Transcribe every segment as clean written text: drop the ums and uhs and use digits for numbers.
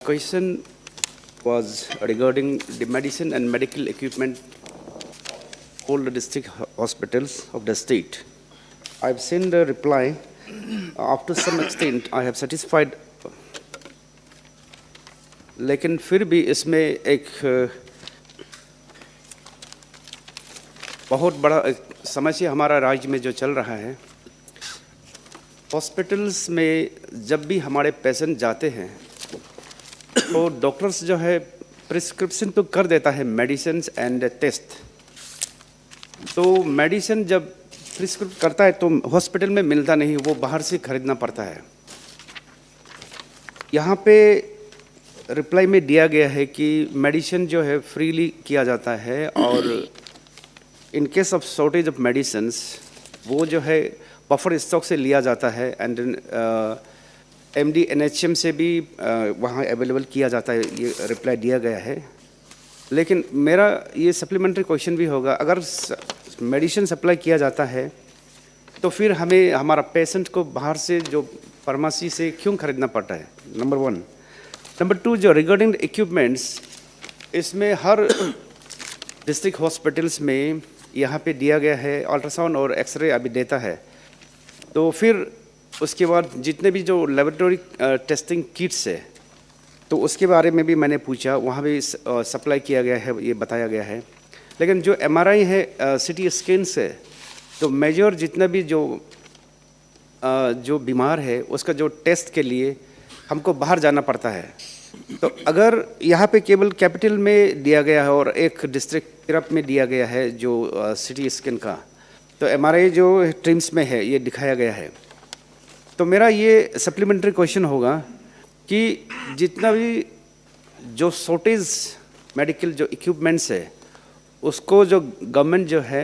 Question was regarding the medicine and medical equipment all the district hospitals of the state. I've seen the reply. Up to some extent, I have satisfied. लेकिन फिर भी इसमें एक बहुत बड़ा समस्या हमारा राज्य में जो चल रहा है, हॉस्पिटल्स में जब भी हमारे पेशेंट जाते हैं तो डॉक्टर्स जो है प्रिस्क्रिप्शन तो कर देता है मेडिसिन एंड टेस्ट। तो मेडिसिन जब प्रिस्क्रिप्ट करता है तो हॉस्पिटल में मिलता नहीं, वो बाहर से खरीदना पड़ता है। यहाँ पे रिप्लाई में दिया गया है कि मेडिसिन जो है फ्रीली किया जाता है और in case of shortage of medicine वो जो है बफर स्टॉक से लिया जाता है एंड MD NHM से भी वहाँ अवेलेबल किया जाता है, ये रिप्लाई दिया गया है। लेकिन मेरा ये सप्लीमेंट्री क्वेश्चन भी होगा, अगर मेडिसिन सप्लाई किया जाता है तो फिर हमें हमारा पेशेंट को बाहर से जो फार्मेसी से क्यों खरीदना पड़ता है, नंबर 1। नंबर 2, जो रिगार्डिंग इक्विपमेंट्स, इसमें हर डिस्ट्रिक्ट हॉस्पिटल्स में यहाँ पे दिया गया है अल्ट्रासाउंड और एक्सरे अभी देता है। तो फिर उसके बाद जितने भी जो लेबोरेटरी टेस्टिंग किट्स है तो उसके बारे में भी मैंने पूछा, वहाँ भी सप्लाई किया गया है, ये बताया गया है। लेकिन जो MRI है, CT स्कैन से, तो मेजर जितना भी जो बीमार है उसका जो टेस्ट के लिए हमको बाहर जाना पड़ता है। तो अगर यहाँ पे केवल कैपिटल में दिया गया है और एक डिस्ट्रिक्ट तिरप में दिया गया है जो CT स्कैन का, तो MRI जो ट्रिम्स में है ये दिखाया गया है। तो मेरा ये सप्लीमेंट्री क्वेश्चन होगा कि जितना भी जो शॉर्टेज मेडिकल जो इक्विपमेंट्स है उसको जो गवर्नमेंट जो है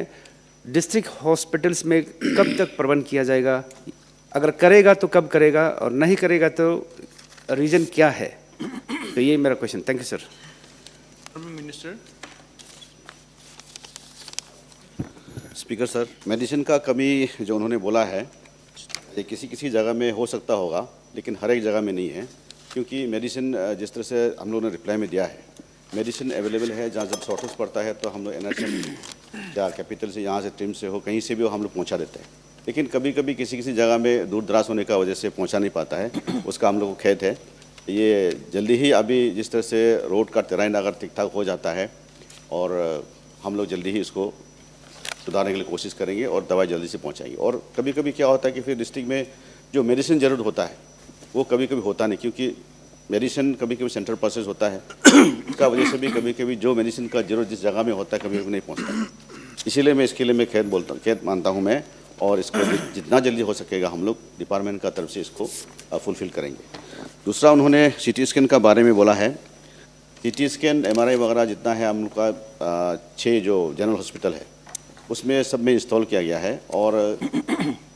डिस्ट्रिक्ट हॉस्पिटल्स में कब तक प्रबंध किया जाएगा, अगर करेगा तो कब करेगा और नहीं करेगा तो रीजन क्या है। तो ये मेरा question. Thank you sir. Minister. Speaker sir, medicine का कमी जो उन्होंने बोला है ये किसी किसी जगह में हो सकता होगा, लेकिन हर एक जगह में नहीं है। क्योंकि मेडिसिन जिस तरह से हम लोगों ने रिप्लाई में दिया है, मेडिसिन अवेलेबल है। जहाँ जब शॉर्टेज पड़ता है तो हम लोग NHM या कैपिटल से, यहाँ से ट्रिम से हो, कहीं से भी हो, हम लोग पहुँचा देते हैं। लेकिन कभी कभी किसी किसी जगह में दूर दराज होने का वजह से पहुँचा नहीं पाता है, उसका हम लोग को खेद है। ये जल्दी ही अभी जिस तरह से रोड का टेराइन अगर ठीक ठाक हो जाता है और हम लोग जल्दी ही इसको सुधारने के लिए कोशिश करेंगे और दवाई जल्दी से पहुंचाएंगे। और कभी कभी क्या होता है कि फिर डिस्ट्रिक्ट में जो मेडिसिन ज़रूरत होता है वो कभी कभी होता नहीं, क्योंकि मेडिसिन कभी कभी सेंट्रल प्रोसेस होता है, इसका वजह से भी कभी कभी जो मेडिसिन का जरूरत जिस जगह में होता है कभी कभी नहीं पहुँचता। इसीलिए मैं इसके लिए मैं खेद मानता हूँ मैं, और इसको जितना जल्दी हो सकेगा हम लोग डिपार्टमेंट का तरफ से इसको फुलफ़िल करेंगे। दूसरा, उन्होंने CT स्कैन का बारे में बोला है। CT स्कैन MRI वगैरह जितना है हम लोग का 6 जो जनरल हॉस्पिटल है उसमें सब में इंस्टॉल किया गया है। और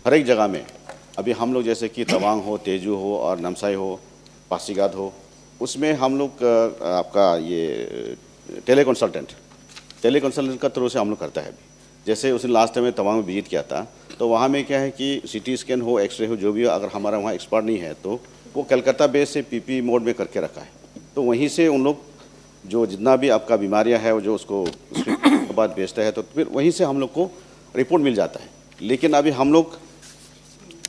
हर एक जगह में अभी हम लोग जैसे कि तवांग हो, तेजू हो और नामसाई हो, पासीघाट हो, उसमें हम लोग आपका ये टेली कंसल्टेंट का थ्रू से हम लोग करता है। अभी जैसे उसने लास्ट टाइम में तवांग में विजिट किया था, तो वहाँ में क्या है कि CT स्कैन हो, एक्सरे हो, जो भी हो, अगर हमारा वहाँ एक्सपर्ट नहीं है तो वो कलकत्ता बेस से PP मोड में करके रखा है। तो वहीं से उन लोग जो जितना भी आपका बीमारियां है वो जो उसको उसके बाद भेजता है, तो फिर वहीं से हम लोग को रिपोर्ट मिल जाता है। लेकिन अभी हम लोग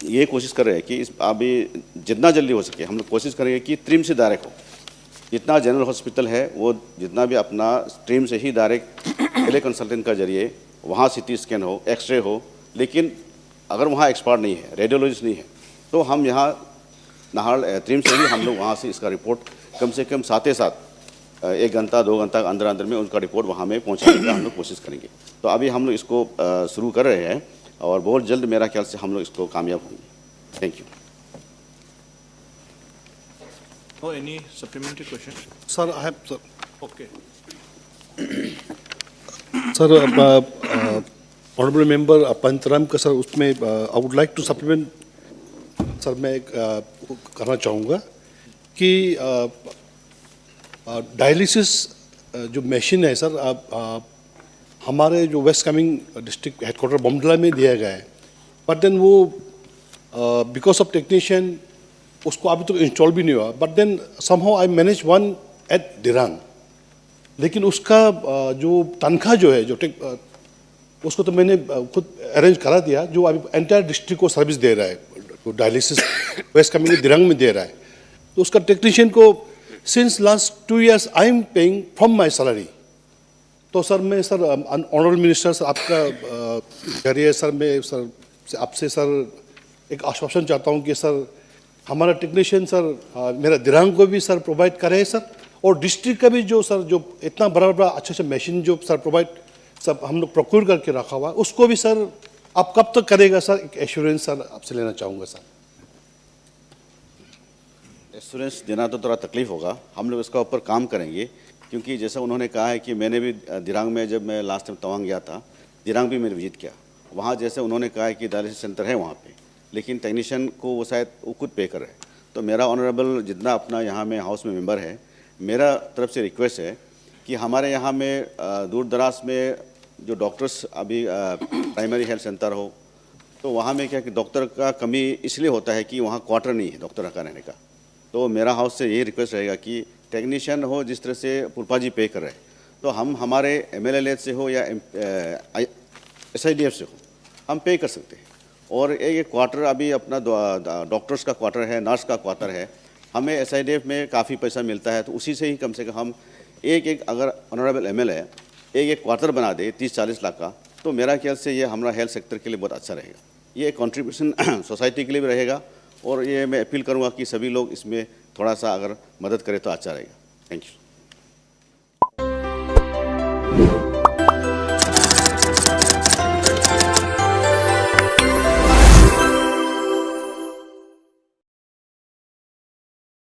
ये कोशिश कर रहे हैं कि अभी जितना जल्दी हो सके हम लोग कोशिश करेंगे कि ट्रिम से डायरेक्ट हो। जितना जनरल हॉस्पिटल है वो जितना भी अपना ट्रिम से ही डायरेक्ट टेली कंसल्टेंट का जरिए वहाँ CT स्कैन हो, एक्सरे हो। लेकिन अगर वहाँ एक्सपर्ट नहीं है, रेडियोलॉजिस्ट नहीं है, तो हम यहाँ नाहर ट्रिम से ही हम लोग वहाँ से इसका रिपोर्ट कम से कम साथ ही साथ 1 घंटा 2 घंटा अंदर में उनका रिपोर्ट वहाँ में पहुँचाने का हम लोग कोशिश करेंगे। तो अभी हम लोग इसको शुरू कर रहे हैं और बहुत जल्द मेरा ख्याल से हम लोग इसको कामयाब होंगे। Thank you. Oh, any supplementary question? Sir, I have, sir. Okay. Sir, honorable member Pancharam का सर उसमें I would like to supplement, sir मैं करना चाहूँगा कि डायलिसिस जो मशीन है सर हमारे जो वेस्ट कमिंग डिस्ट्रिक्ट हेडक्वार्टर बोमडिला में दिया गया है, बट देन वो बिकॉज ऑफ टेक्नीशियन उसको अभी तक इंस्टॉल भी नहीं हुआ, but then somehow I manage one at Dirang. लेकिन उसका जो तनख्वाह जो है, उसको तो मैंने खुद अरेंज करा दिया, जो अभी एंटायर डिस्ट्रिक्ट को सर्विस दे रहा है, तो डायलिसिस वेस्ट कम्युनिटी दिरांग में दे रहा है। तो उसका टेक्नीशियन को since last 2 years I am paying from my salary. तो सर मैं सर ऑनरेबल मिनिस्टर सर आपका जरिए सर मैं सर आपसे सर एक आश्वासन चाहता हूँ कि सर हमारा टेक्नीशियन सर मेरा दिरांग को भी सर प्रोवाइड करे सर, और डिस्ट्रिक्ट का भी जो सर जो इतना बड़ा बड़ा अच्छा मशीन जो सर प्रोवाइड सब हम लोग प्रोक्योर करके रखा हुआ है, उसको भी सर आप कब तक करेगा सर, एक एश्योरेंस सर आपसे लेना चाहूँगा सर। एश्योरेंस देना तो थोड़ा तकलीफ होगा, हम लोग इसका ऊपर काम करेंगे, क्योंकि जैसा उन्होंने कहा है कि मैंने भी दिरांग में जब मैं लास्ट टाइम तवांग गया था, दिरांग भी मैंने विजिट किया। वहाँ जैसे उन्होंने कहा है कि डायलिसिस सेंटर है वहाँ पे, लेकिन टेक्नीशियन को वो शायद वो खुद पे कर रहे हैं। तो मेरा ऑनरेबल जितना अपना यहाँ में हाउस में मेंबर है, मेरा तरफ से रिक्वेस्ट है कि हमारे यहाँ में दूर दराज में जो डॉक्टर्स अभी प्राइमरी हेल्थ सेंटर हो, तो वहाँ में क्या कि डॉक्टर का कमी इसलिए होता है कि वहाँ क्वार्टर नहीं है डॉक्टर का रहने का। तो मेरा हाउस से यही रिक्वेस्ट रहेगा कि टेक्नीशियन हो, जिस तरह से पुलपा जी पे कर रहे हैं, तो हम हमारे MLLH से हो या SIDF से हो, हम पे कर सकते हैं। और एक क्वार्टर अभी अपना डॉक्टर्स का क्वार्टर है, नर्स का क्वार्टर है, हमें SIDF में काफ़ी पैसा मिलता है, तो उसी से ही कम से कम हम एक अगर ऑनरेबल MLA एक क्वार्टर बना दे 30-40 लाख का, तो मेरा ख्याल से ये हमारा हेल्थ सेक्टर के लिए बहुत अच्छा रहेगा। ये कंट्रीब्यूशन सोसाइटी के लिए भी रहेगा, और ये मैं अपील करूँगा कि सभी लोग इसमें थोड़ा सा अगर मदद करें तो अच्छा रहेगा। Thank you.